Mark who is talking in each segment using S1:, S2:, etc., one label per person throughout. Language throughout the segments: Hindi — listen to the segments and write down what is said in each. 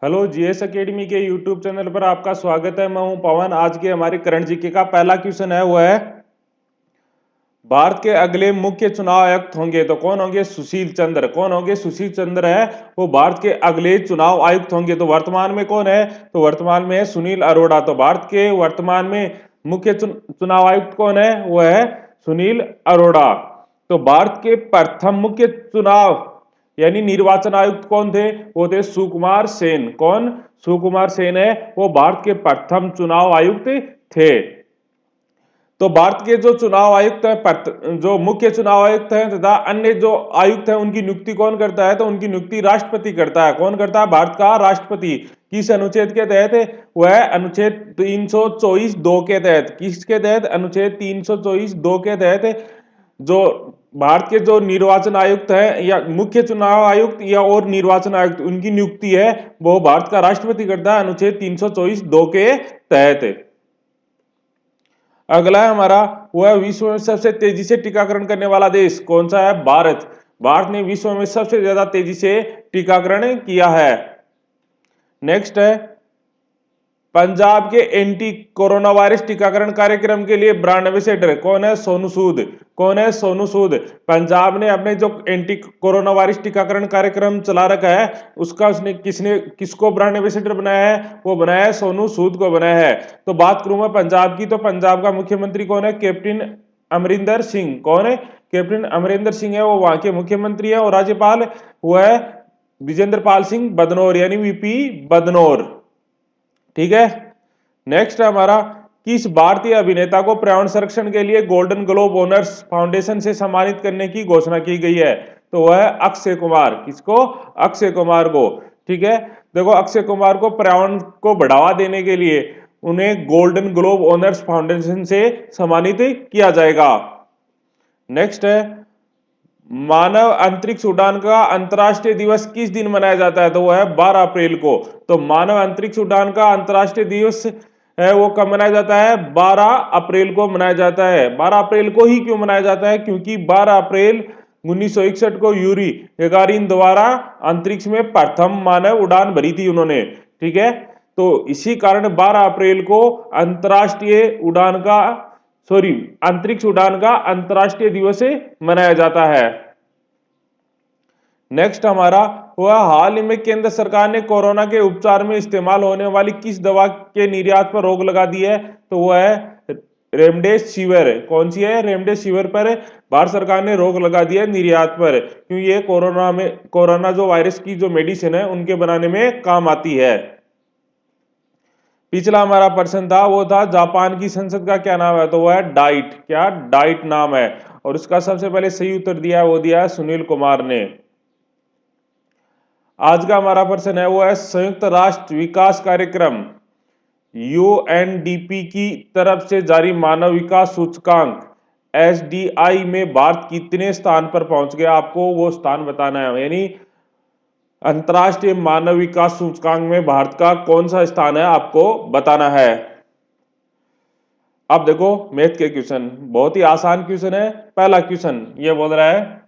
S1: हेलो जीएस एकेडमी के यूट्यूब चैनल पर आपका स्वागत है। मैं हूं पवन। आज के हमारे करंट जीके का पहला क्वेश्चन है वो है भारत के अगले मुख्य चुनाव आयुक्त होंगे तो कौन होंगे? सुशील चंद्र। कौन होंगे? सुशील चंद्र है वो भारत के अगले चुनाव आयुक्त होंगे। तो वर्तमान में कौन है? तो वर्तमान में है सुनील अरोड़ा। तो भारत के वर्तमान में मुख्य चुनाव आयुक्त कौन है? वो है सुनील अरोड़ा। तो भारत के प्रथम मुख्य चुनाव यानी निर्वाचन आयुक्त कौन थे? वो थे सुकुमार सेन। कौन? सुकुमार सेन है वो भारत के प्रथम चुनाव आयुक्त थे। तो भारत के जो चुनाव आयुक्त हैं, जो मुख्य चुनाव आयुक्त हैं तथा अन्य जो आयुक्त हैं उनकी नियुक्ति कौन करता है? तो उनकी नियुक्ति राष्ट्रपति करता है। कौन करता है? भारत का राष्ट्रपति। किस अनुच्छेद के तहत? वह अनुच्छेद 324(2) के तहत। किसके तहत? अनुच्छेद 324(2) के तहत जो भारत के जो निर्वाचन आयुक्त हैं या मुख्य चुनाव आयुक्त या और निर्वाचन आयुक्त उनकी नियुक्ति है वो भारत का राष्ट्रपति करता है अनुच्छेद 324(2) के तहत। अगला है हमारा वो है विश्व में सबसे तेजी से टीकाकरण करने वाला देश कौन सा है? भारत। भारत ने विश्व में सबसे ज्यादा तेजी से टीकाकरण किया है। नेक्स्ट है पंजाब के एंटी कोरोना वायरस टीकाकरण कार्यक्रम के लिए ब्रांड एम्बेसडर कौन है? सोनू सूद। कौन है? सोनू सूद। पंजाब ने अपने जो एंटी कोरोना वायरस टीकाकरण कार्यक्रम चला रखा है उसका किसने किसको ब्रांड एम्बेसडर बनाया है? वो बनाया है सोनू सूद को बनाया है। तो बात करूं मैं पंजाब की, तो पंजाब का मुख्यमंत्री कौन है? कैप्टन अमरिंदर सिंह। कौन है? कैप्टन अमरिंदर सिंह है वो वहां के मुख्यमंत्री है। और राज्यपाल वो है विजेंद्र पाल सिंह बदनौर यानी वीपी बदनौर। ठीक है। नेक्स्ट है हमारा किस भारतीय अभिनेता को पर्यावरण संरक्षण के लिए गोल्डन ग्लोब ओनर्स फाउंडेशन से सम्मानित करने की घोषणा की गई है? तो वह है अक्षय कुमार। किसको? अक्षय कुमार को। ठीक है। देखो अक्षय कुमार को पर्यावरण को बढ़ावा देने के लिए उन्हें गोल्डन ग्लोब ओनर्स फाउंडेशन से सम्मानित किया जाएगा। नेक्स्ट है मानव अंतरिक्ष उड़ान का अंतर्राष्ट्रीय दिवस किस दिन मनाया जाता है? तो वो है 12 अप्रैल को। तो मानव अंतरिक्ष उड़ान का अंतर्राष्ट्रीय दिवस है वो कब मनाया जाता है? 12 अप्रैल को मनाया जाता है। 12 अप्रैल को ही क्यों मनाया जाता है? क्योंकि 12 अप्रैल 1961 को यूरी गगारिन द्वारा अंतरिक्ष में प्रथम मानव उड़ान भरी थी उन्होंने। ठीक है। तो इसी कारण 12 अप्रैल को अंतर्राष्ट्रीय उड़ान का अंतरिक्ष उड़ान का अंतर्राष्ट्रीय दिवस मनाया जाता है। नेक्स्ट हमारा हुआ हाल ही में केंद्र सरकार ने कोरोना के उपचार में इस्तेमाल होने वाली किस दवा के निर्यात पर रोक लगा दी है? तो वो है रेमडेसिविर। कौन सी है? रेमडेसिविर पर भारत सरकार ने रोक लगा दी है निर्यात पर, क्योंकि ये कोरोना जो वायरस की जो मेडिसिन है उनके बनाने में काम आती है। पिछला हमारा प्रश्न था वो था जापान की संसद का क्या नाम है? तो वो है डाइट। क्या? डाइट नाम है। और उसका सबसे पहले सही उत्तर दिया है वो दिया है सुनील कुमार ने। आज का हमारा प्रश्न है वो है संयुक्त राष्ट्र विकास कार्यक्रम यूएनडीपी की तरफ से जारी मानव विकास सूचकांक एसडीआई में भारत कितने स्थान पर पहुंच गया? आपको वो स्थान बताना है। यानी अंतरराष्ट्रीय मानव विकास सूचकांक में भारत का कौन सा स्थान है आपको बताना है। अब देखो मैथ के क्वेश्चन, बहुत ही आसान क्वेश्चन है। पहला क्वेश्चन ये बोल रहा है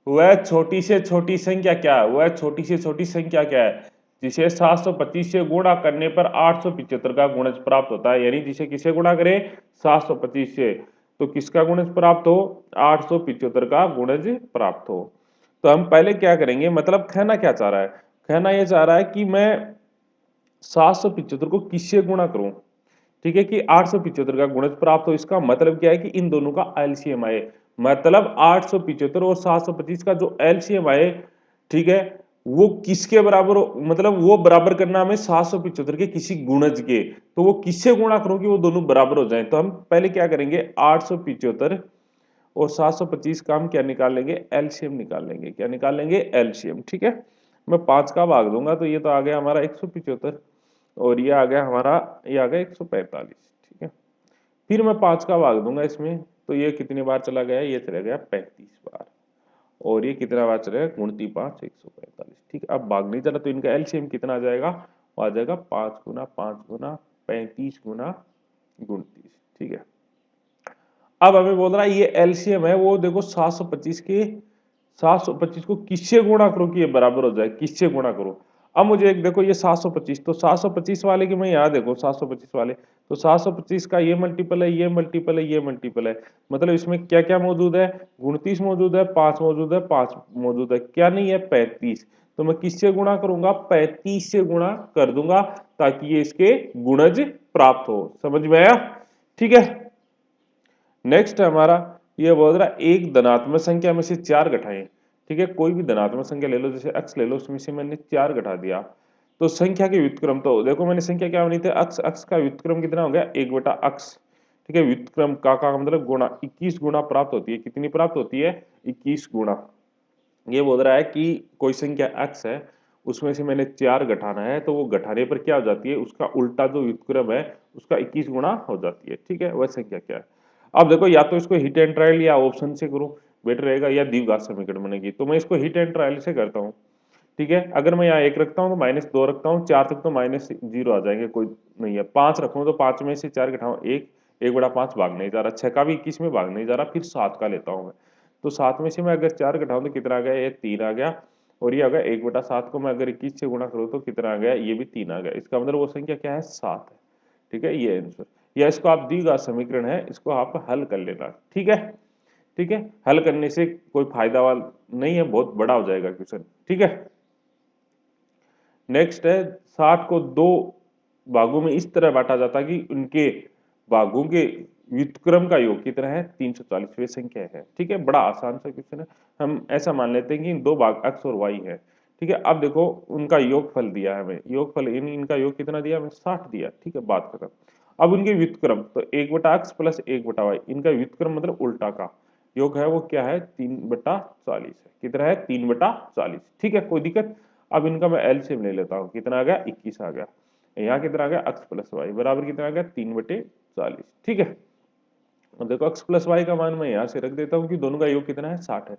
S1: वह छोटी से छोटी संख्या क्या है? वह छोटी से छोटी संख्या क्या है जिसे 725 से गुणा करने पर 875 का गुणज प्राप्त होता है? यानी जिसे किसे गुणा करें? 725 से, तो किसका गुणज प्राप्त हो? 875 का गुणज प्राप्त हो। तो हम पहले क्या करेंगे, मतलब कहना क्या चाह रहा है? कहना यह चाह रहा है कि मैं 775 को किससे गुणा करूं, ठीक है, कि 875 का गुणज प्राप्त हो। इसका मतलब क्या है कि इन दोनों का एलसीएम आए। मतलब 875 और 725 का जो एलसीएम आए, ठीक है, वो किसके बराबर हो? मतलब वो बराबर करना हमें 775 के किसी गुणज के। तो वो किससे गुणा करो कि वो दोनों बराबर हो जाए? तो हम पहले क्या करेंगे, 875 और 725 का हम क्या निकाल लेंगे? एलसीएम निकाल लेंगे। क्या निकाल लेंगे? एलसीएम। ठीक है। मैं 5 का भाग दूंगा तो ये तो आ गया हमारा 175 और ये आ गया हमारा, ये आ गया 145। ठीक है। फिर मैं 5 का भाग दूंगा इसमें तो ये कितनी बार चला गया? ये चला गया 35 बार। और ये कितना बार चलेगा? गुणती 5 145। ठीक है। अब भाग नहीं चला तो इनका एलसीएम कितना आ जाएगा? वो आ जाएगा 5 गुना 5 गुना 35 गुना 29। ठीक है। अब हमें बोल रहा है ये एलसीएम है वो देखो 725 के 725 को किससे गुणा करो कि ये बराबर हो जाए, किससे गुणा करो। अब मुझे एक देखो ये 725, तो 725 वाले की मैं यहाँ देखो 725 वाले, तो 725 का ये मल्टीपल है, ये मल्टीपल है, ये मल्टीपल है, मतलब इसमें क्या क्या मौजूद है, 29 मौजूद है, 5 मौजूद है, 5 मौजूद है, क्या नहीं है 35। तो मैं किससे गुणा करूंगा, 35 से गुणा कर दूंगा ताकि ये इसके गुणज प्राप्त हो। समझ में आया? ठीक है। नेक्स्ट है हमारा, ये बोल रहा है एक धनात्मक संख्या में से 4 घटाएं। ठीक है, कोई भी धनात्मक संख्या ले लो, जैसे x ले लो, उसमें से मैंने 4 घटा दिया, तो संख्या के व्युत्क्रम, तो देखो मैंने संख्या क्या बनी थी, x, x का व्युत्क्रम कितना हो गया, 1/x। ठीक है, व्युत्क्रम का मतलब गुणा, 21 गुणा प्राप्त होती है, कितनी प्राप्त होती है, 21 गुणा। ये बोल रहा है कि कोई संख्या x है, उसमें से मैंने 4 घटाना है, तो वो घटाने पर क्या हो जाती है, उसका उल्टा जो व्युत्क्रम है उसका 21 गुणा हो जाती है। ठीक है, वह संख्या क्या है। अब देखो या तो इसको हिट एंड ट्रायल या ऑप्शन से करो बेटर रहेगा, या द्विघात समीकरण बनेगी, तो मैं इसको हिट एंड ट्रायल से करता हूँ। ठीक है, अगर मैं यहाँ 1 रखता हूँ तो -2 रखता हूँ, 4 तक तो -0 आ जाएंगे, कोई नहीं है। 5 रखूँ तो 5 में से 4 घटाऊँ 1, 1/5 भाग नहीं जा रहा, 6 का भी 21 में भाग नहीं जा रहा, फिर 7 का लेता हूँ मैं, तो 7 में से मैं अगर 4 घटाऊँ तो कितना आ गया, ये 3 आ गया, और ये आ गया 1/7 को मैं अगर 21 से गुणा करूँ तो कितना आ गया, ये भी 3 आ गया, इसका मतलब वो संख्या क्या है, 7 है। ठीक है, ये आंसर, या इसको आप द्विघात समीकरण है, इसको आप हल कर लेना। ठीक है, ठीक है, हल करने से कोई फायदा वाला नहीं है, बहुत बड़ा हो जाएगा क्वेश्चन। ठीक है, नेक्स्ट है 60 को 2 भागों में इस तरह बांटा जाता है कि उनके भागों के व्युत्क्रम का योग कितना है, 340 वे संख्या है। ठीक है, बड़ा आसान सा क्वेश्चन है। हम ऐसा मान लेते हैं कि दो भाग x और y है। ठीक है, अब देखो उनका योगफल दिया है हमें, योगफल इनका योग कितना दिया हमें, 60 दिया। ठीक है, बात खत्म। अब उनके व्युत्क्रम, तो 1/x प्लस 1/y, इनका व्युत्क्रम मतलब उल्टा का योग है, वो क्या है, 3/40 है। कितना है, 3/40। ठीक है, कोई दिक्कत। अब इनका मैं एलसीएम ले लेता हूँ, कितना आ गया, 21 आ गया। यहाँ कितना आ गया, x प्लस वाई बराबर कितना आ गया, 3/40। ठीक है, अब देखो x प्लस वाई का मान मैं यहाँ से रख देता हूँ कि दोनों का योग कितना है, 60 है।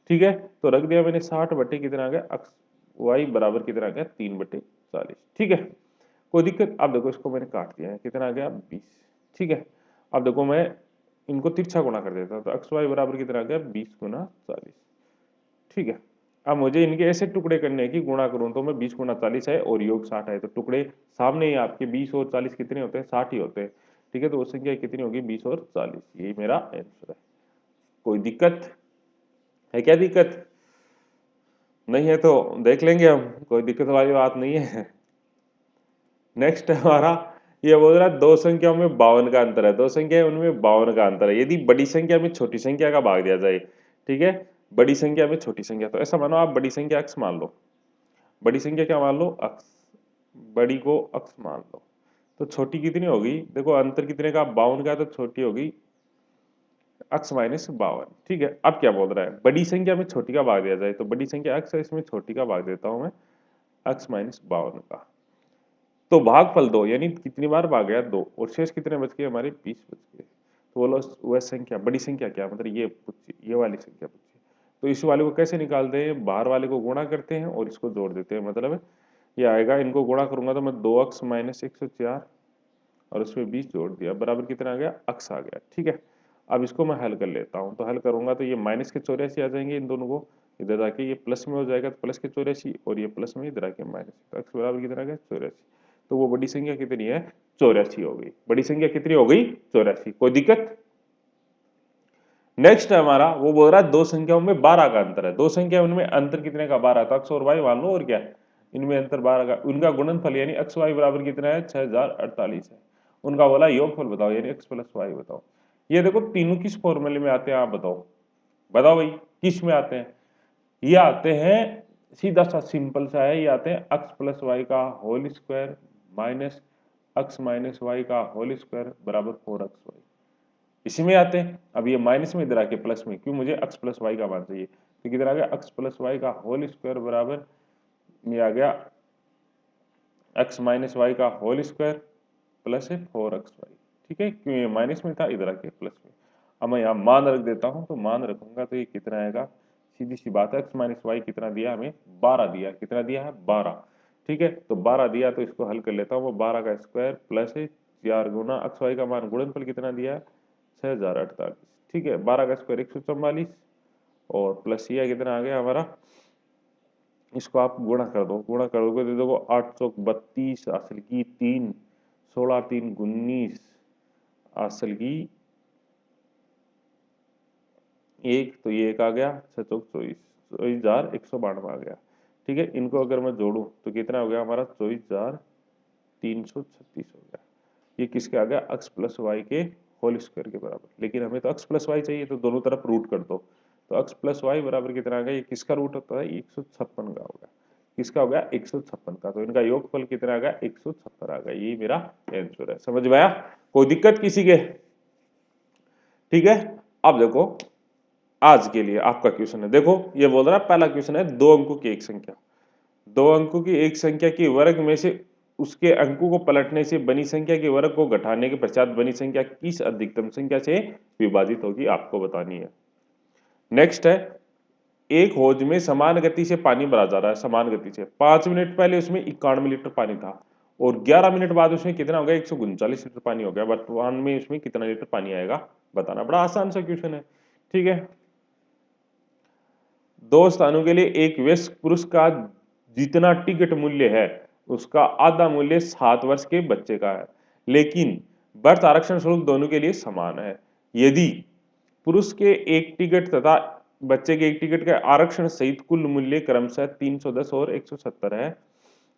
S1: ठीक है, तो रख दिया मैंने, 60 बटे कितना आ गया, x वाई बराबर कितना आ गया, 3/40। ठीक है, कोई दिक्कत। अब देखो इसको मैंने काट दिया है, कितना आ गया, 20। ठीक है, अब देखो मैं इनको तिरछा गुणा कर देता हूँ, तो एक्स वाई बराबर कितना आ गया, 20 × 40। ठीक है, अब मुझे इनके ऐसे टुकड़े करने हैं कि गुणा करूं तो मैं 20 × 40 है और योग 60 है, तो टुकड़े सामने ही आपके 20 और 40 कितने होते हैं, 60 ही होते हैं। ठीक है, तो वो संख्या कितनी होगी, 20 और 40, यही मेरा आंसर है। कोई दिक्कत है, क्या दिक्कत नहीं है तो देख लेंगे हम, कोई दिक्कत वाली बात नहीं है। नेक्स्ट हमारा, ये बोल रहा है दो संख्याओं में 52 का अंतर है, दो संख्या उनमें 52 का अंतर है, यदि बड़ी संख्या में छोटी संख्या का भाग दिया जाए। ठीक है, बड़ी संख्या में छोटी संख्या, तो ऐसा मानो आप बड़ी संख्या x मान लो, बड़ी संख्या क्या मान लो, x, बड़ी को x मान लो, तो छोटी कितनी होगी, देखो अंतर कितने का, 52 का, तो छोटी होगी x-52। ठीक है, अब क्या बोल रहा है, बड़ी संख्या में छोटी का भाग दिया जाए, तो बड़ी संख्या x है, इसमें छोटी का भाग देता हूं मैं, x-52 का, तो भागफल 2, यानी कितनी बार भाग गया, 2, और शेष कितने बच गए हमारे, 20 बच गए। तो बोलो वह संख्या, बड़ी संख्या क्या, मतलब ये पूछिए, ये वाली संख्या पूछिए। तो इस वाले को कैसे निकालते हैं, बाहर वाले को गुणा करते हैं और इसको जोड़ देते हैं, मतलब ये आएगा, इनको गुणा करूंगा तो मैं 2x - 104 और उसमें 20 जोड़ दिया, बराबर कितना आ गया, x आ गया। ठीक है, अब इसको मैं हल कर लेता हूँ, तो हल करूंगा तो ये -84 आ जाएंगे, इन दोनों को इधर आके ये प्लस में हो जाएगा, तो +84, और ये प्लस में इधर आके माइनस, तो x बराबर कितना आ गया, 84। तो वो बड़ी संख्या कितनी है, 84 हो गई। बड़ी संख्या कितनी हो गई, 84। कोई दिक्कत। नेक्स्ट है हमारा, वो बोल रहा है दो संख्याओं में 12 का अंतर है, दो संख्या उनमें अंतर कितने का, 12, तो x और y मान लो, और क्या इनमें अंतर 12 का, उनका गुणनफल यानी x y बराबर कितना है, 6048 है। उनका बोला योगफल बताओ, यानी x प्लस वाई बताओ। ये देखो तीनों किस फॉर्मूले में आते हैं, आप बताओ, बताओ भाई किस में आते हैं। ये आते हैं, सीधा सा सिंपल सा है, ये आते हैं x प्लस वाई का whole square minus x minus Y का होल स्क्वायर बराबर 4xy, इसी में आते हैं। अब ये माइनस में इधर आके प्लस में, क्यों, मुझे x प्लस वाई का मान चाहिए, तो किधर आ गया, x प्लस वाई का होल स्क्वायर बराबर, ये आ गया x माइनस वाई का होल स्क्वायर प्लस है 4xy। ठीक है, क्यों ये माइनस में था, इधर आके प्लस में। अब मैं यहाँ मान रख देता हूँ, तो मान रखूंगा तो ये कितना आएगा, सीधी सी बात है, x माइनस वाई कितना दिया हमें, 12 दिया, कितना दिया है, 12। ठीक है, तो 12 दिया, तो इसको हल कर लेता हूँ, वो 12 का स्क्वायर प्लस है 4 गुना x वाई का मान गुणनफल कितना दिया है, 6048। ठीक है, 12 का स्क्वायर 144 और प्लस ये कितना आ गया हमारा, इसको आप गुणा कर दो, गुणा करोगे तो देखो 832 असल की 3, 16 3 19 असल की 1, तो ये एक आ गया, 6 चौक 24,192 आ गया। ठीक है, इनको अगर मैं जोड़ूं तो कितना हो गया हमारा 24,336 हो गया। ये किसके आ गया, x प्लस वाई के होल स्क्वायर के बराबर। लेकिन हमें तो x प्लस वाई चाहिए, तो दोनों तरफ रूट कर दो, तो x प्लस वाई बराबर कितना आ गया, ये किसका रूट होता है, 156 का होगा। किसका हो गया, 156 का। तो इनका योगफल कितना आ गया, 170 आ गया। यही मेरा आंसर है। समझ में आया, कोई दिक्कत किसी के? ठीक है, अब देखो आज के लिए आपका क्वेश्चन है। देखो ये बोल रहा है, पहला क्वेश्चन है, दो अंकों की एक संख्या, दो अंकों की एक संख्या के वर्ग में से उसके अंकों को पलटने से बनी संख्या के वर्ग को घटाने के पश्चात बनी संख्या किस अधिकतम संख्या से विभाजित होगी, आपको बतानी है। नेक्स्ट है, एक हौज में समान गति से पानी भरा जा रहा है, समान गति से। 5 मिनट पहले उसमें 91 लीटर पानी था और 11 मिनट बाद उसमें कितना हो गया, 139 लीटर पानी हो गया। वर्तमान में उसमें कितना लीटर पानी आएगा बताना। बड़ा आसान सा क्वेश्चन है। ठीक है, दो स्थानों के लिए एक वयस्क पुरुष का जितना टिकट मूल्य है उसका आधा मूल्य 7 वर्ष के बच्चे का है, लेकिन बर्थ आरक्षण शुल्क दोनों के लिए समान है। यदि पुरुष के एक टिकट तथा बच्चे के एक टिकट का आरक्षण सहित कुल मूल्य क्रमशः 310 और 170 है,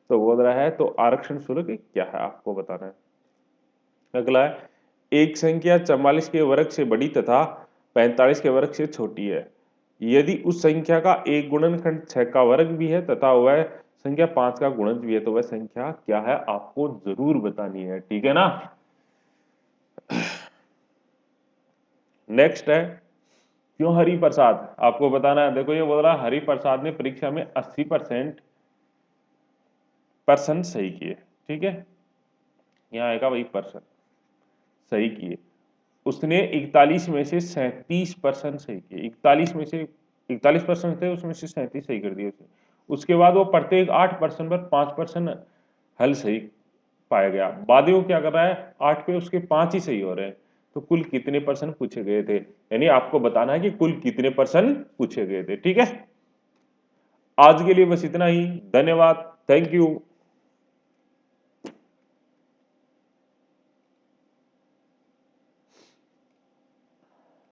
S1: तो बोल रहा है तो आरक्षण शुल्क क्या है, आपको बताना है। अगला है, एक संख्या 44 के वर्ग से बड़ी तथा 45 के वर्ग से छोटी है। यदि उस संख्या का एक गुणनखंड 6 का वर्ग भी है तथा वह संख्या 5 का गुणज भी है, तो वह संख्या क्या है, आपको जरूर बतानी है। ठीक है ना। नेक्स्ट है, क्यों हरिप्रसाद, आपको बताना है। देखो ये बोल रहा है, हरिप्रसाद ने परीक्षा में 80% पर्सन सही किए। ठीक है, यहाँ आएगा वही पर्सन सही किए। उसने 41 में से 37% सही किए। 41 में से 41% थे, उसमें से 37 सही कर दिए उसने। उसके बाद वो प्रत्येक 8% पर 5% हल सही पाया गया। बाद में वो क्या कर रहा है, 8 पे उसके 5 ही सही हो रहे हैं। तो कुल कितने परसेंट पूछे गए थे, यानी आपको बताना है कि कुल कितने परसेंट पूछे गए थे। ठीक है, आज के लिए बस इतना ही। धन्यवाद, थैंक यू।